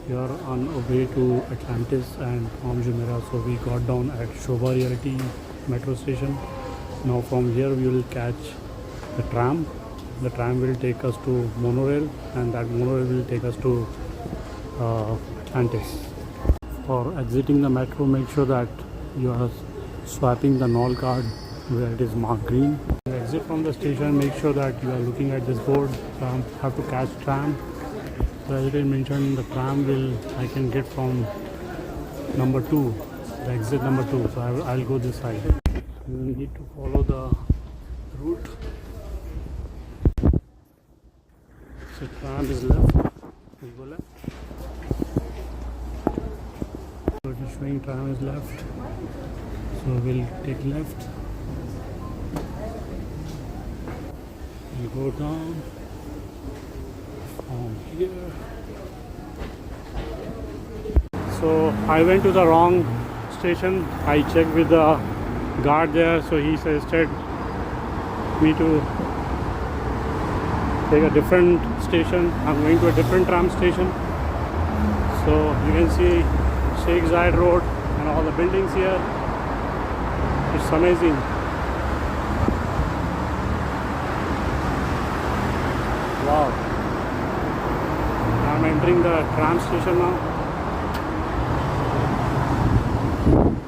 We are on our way to Atlantis and Palm Jumairah. So we got down at Shobha Reality Metro Station. Now from here we will catch the tram. The tram will take us to monorail, and that monorail will take us to Atlantis. For exiting the metro, make sure that you are swiping the NOL card where it is marked green. Exit from the station, make sure that you are looking at this board. Have to catch tram. So as it is mentioned, the tram I can get from number 2, the exit number 2. So I'll go this side. You need to follow the route. So tram is left. We go left. So it is showing tram is left. So we'll take left. We'll go down from here. So I went to the wrong station. I checked with the guard there, so he suggested me to take a different station. I'm going to a different tram station. So you can see Sheikh Zayed Road and all the buildings here. It's amazing. Wow. I'm entering the tram station now.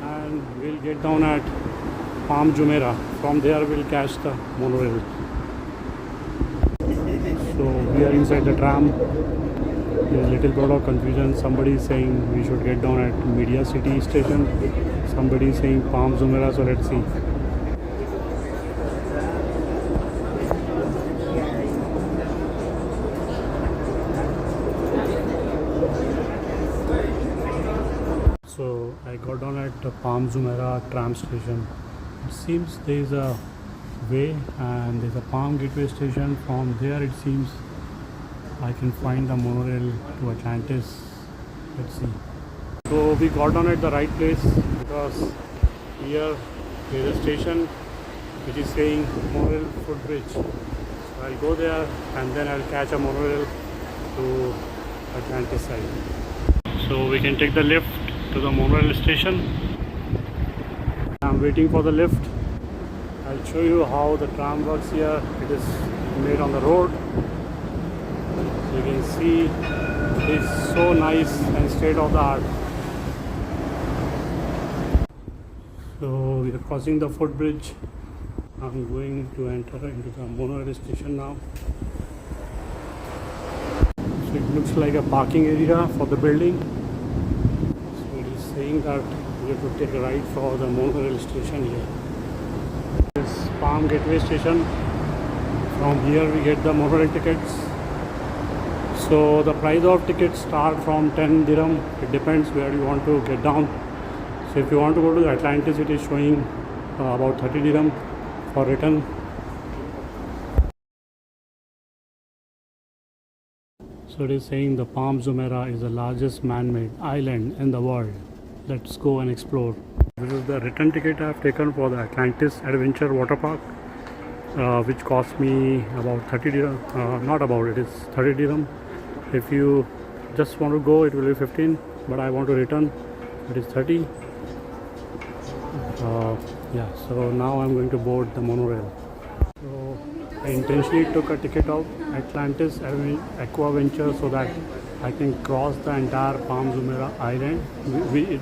And we'll get down at Palm Jumairah. From there we'll catch the monorail. So we are inside the tram. There's a little bit of confusion. Somebody is saying we should get down at Media City station. Somebody is saying Palm Jumairah, so let's see. So I got down at the Palm Jumairah tram station. It seems there is a way and there's a Palm Gateway station. From there it seems I can find the monorail to Atlantis. Let's see. So we got down at the right place because here there is a station which is saying monorail footbridge. So I'll go there and then I'll catch a monorail to Atlantis side. So we can take the lift to the monorail station. I'm waiting for the lift. I'll show you how the tram works here. It is made on the road. You can see it is so nice and state of the art. So we are crossing the footbridge. I'm going to enter into the monorail station now. So it looks like a parking area for the building. So it is saying that we have to take a ride for the monorail station here. This is Palm Gateway station. From here we get the monorail tickets. So the price of tickets start from 10 dirham. It depends where you want to get down. So if you want to go to the Atlantis, it is showing about 30 dirham for return. So it is saying the Palm Jumairah is the largest man-made island in the world. Let's go and explore. This is the return ticket I have taken for the Atlantis Adventure Water Park, which cost me about 30 dirham. Not about, it is 30 dirham. If you just want to go, it will be 15, but I want to return, it is 30. Yeah, so now I'm going to board the monorail. So I intentionally took a ticket of Atlantis Aqua Venture so that I can cross the entire Palm Jumairah Island.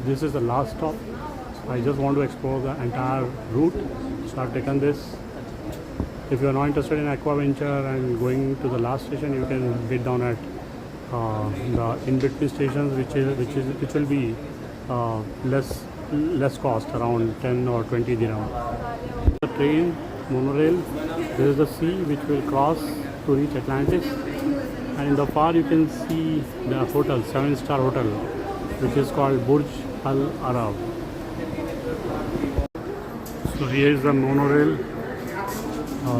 This is the last stop. So I just want to explore the entire route. So I've taken this. If you are not interested in Aqua Venture and going to the last station, you can get down at the in-between stations, which will be less cost, around 10 or 20 dirham. The train, monorail, there is the sea which will cross to reach Atlantis, and in the far you can see the hotel, 7-star hotel, which is called Burj Al Arab. So here is the monorail.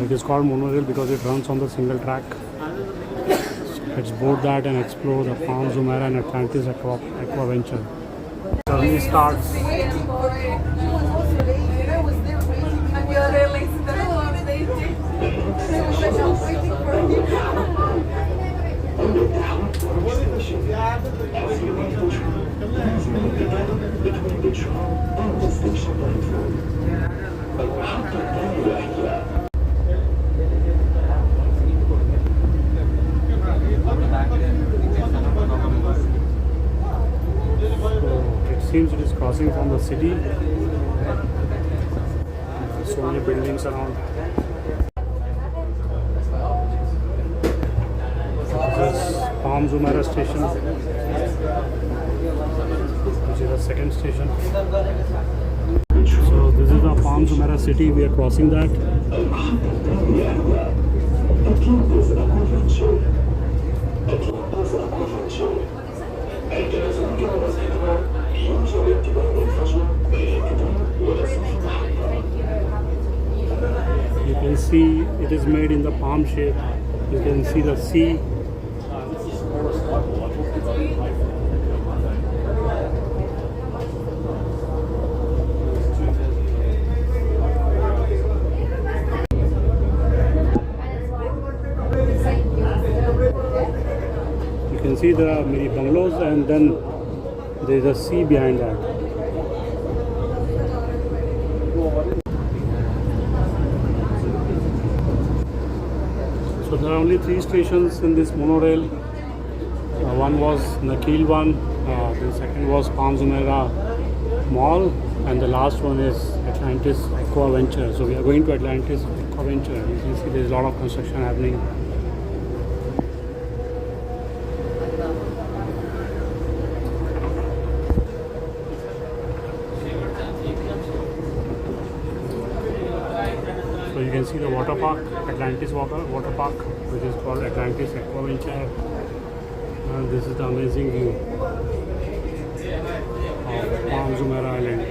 It is called monorail because it runs on the single track. Let's board that and explore the Palm Jumairah and Atlantis Aqua Venture. Journey starts. between the tram and the station platform. المحطة التالية هي So it seems it is crossing from the city. So many buildings around. This is Palm Jumairah Station, which is the second station. So this is the Palm Jumairah city. We are crossing that. Atlantis Aquaventure. Atlantis Aquaventure. عندما تركب مسافة يرجى انتباه الفجر بالانتباه ولصف المحطة. You can see it is made in the palm shape. You can see the sea. You can see there are many bungalows and then there is a sea behind that. So there are only 3 stations in this monorail. One was Nakil one, the second was Palm Jumairah Mall, and the last one is Atlantis Aquaventure. So we are going to Atlantis Aquaventure. You can see there is a lot of construction happening. So you can see the water park, Atlantis water park, which is called Atlantis Aquaventure. And this is the amazing view of Palm Jumairah Island.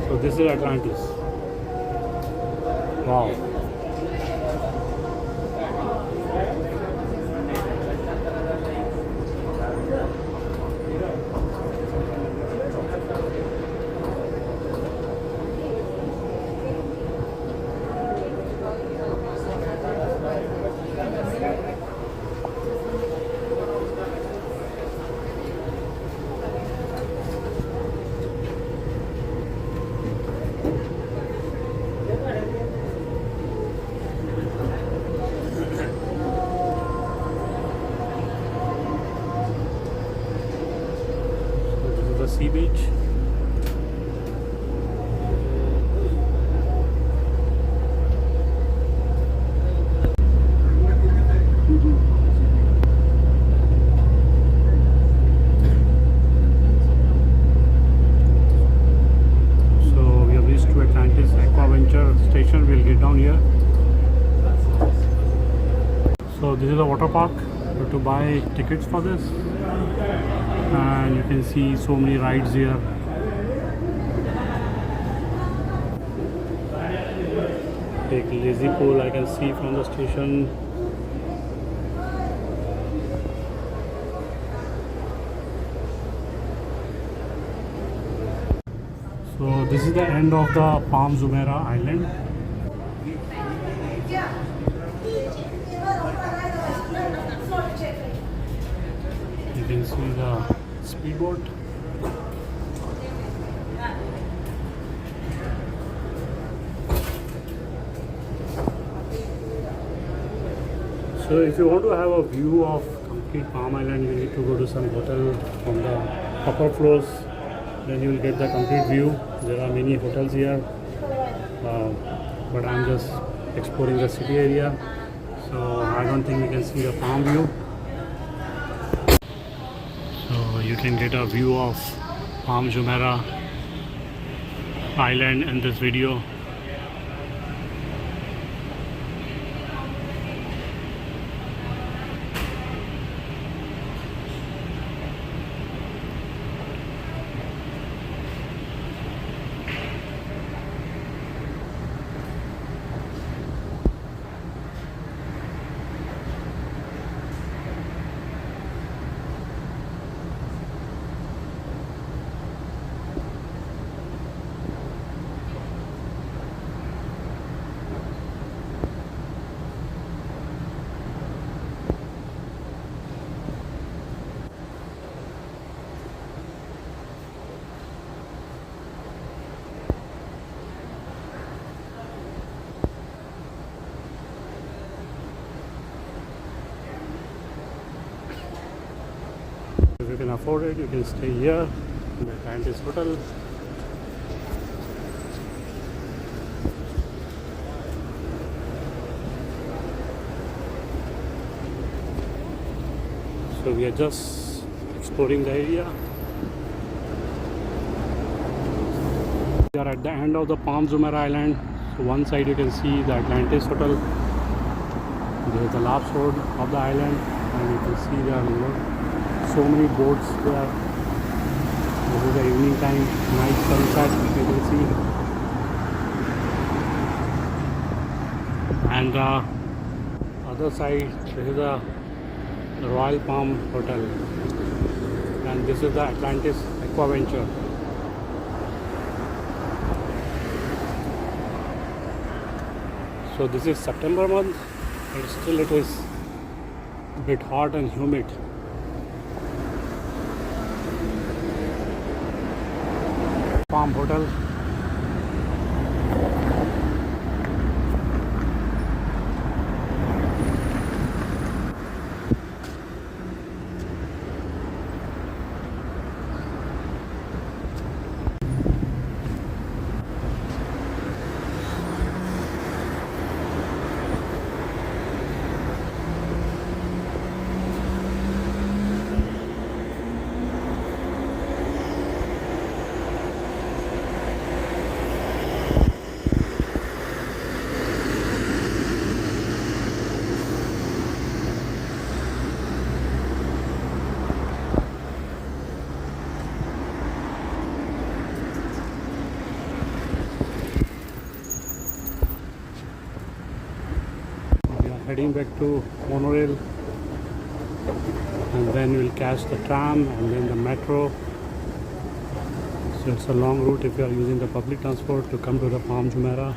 So this is Atlantis. Wow. The sea beach. So we have reached to Atlantis Aquaventure station. We'll get down here. So this is a water park. You have to buy tickets for this. And you can see so many rides here. Big lazy pool I can see from the station. So this is the end of the Palm Jumairah Island. You can see the speedboat. So if you want to have a view of complete Palm Island, you need to go to some hotel from the upper floors. Then you will get the complete view. There are many hotels here, but I'm just exploring the city area, so I don't think you can see the palm view. So you can get a view of Palm Jumairah Island in this video. afford it, you can stay here in the Atlantis hotel. So we are just exploring the area. We are at the end of the Palm Jumairah Island. So one side you can see the Atlantis hotel. There is the last road of the island, and you can see there are so many boats there. This is the evening time, night sunset you can see. And the other side, this is the Royal Palm Hotel, and this is the Atlantis Aquaventure. So this is September month, but still it is a bit hot and humid. Palm Hotel. Heading back to monorail, and then we'll catch the tram and then the metro. So it's a long route if you are using the public transport to come to the Palm Jumairah.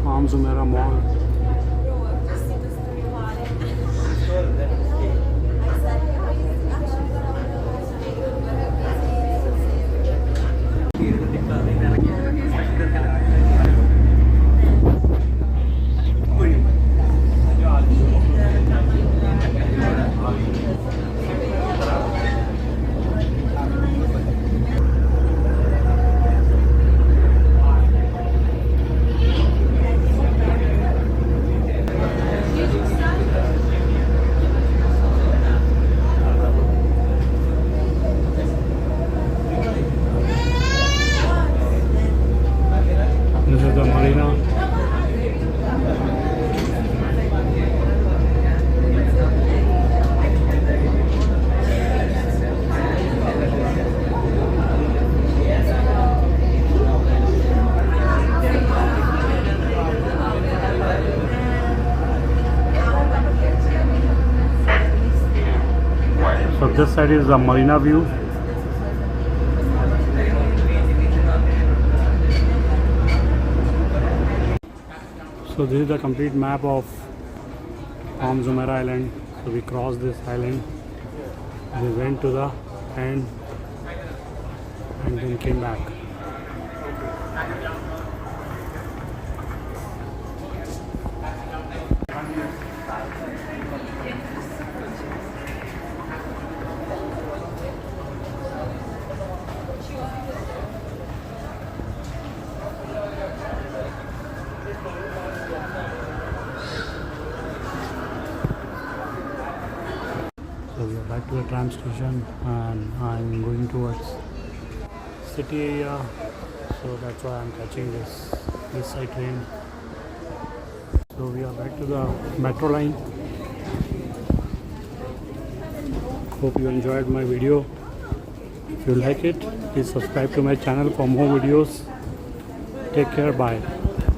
Palm Jumairah Mall. This is the marina. So this side is the marina view. So this is the complete map of Palm Jumairah Island. So we crossed this island, we went to the end and then came back. So we are back to the tram station and I'm going towards city area, so that's why I'm catching this side train. So we are back to the metro line. Hope you enjoyed my video. If you like it, please subscribe to my channel for more videos. Take care, bye.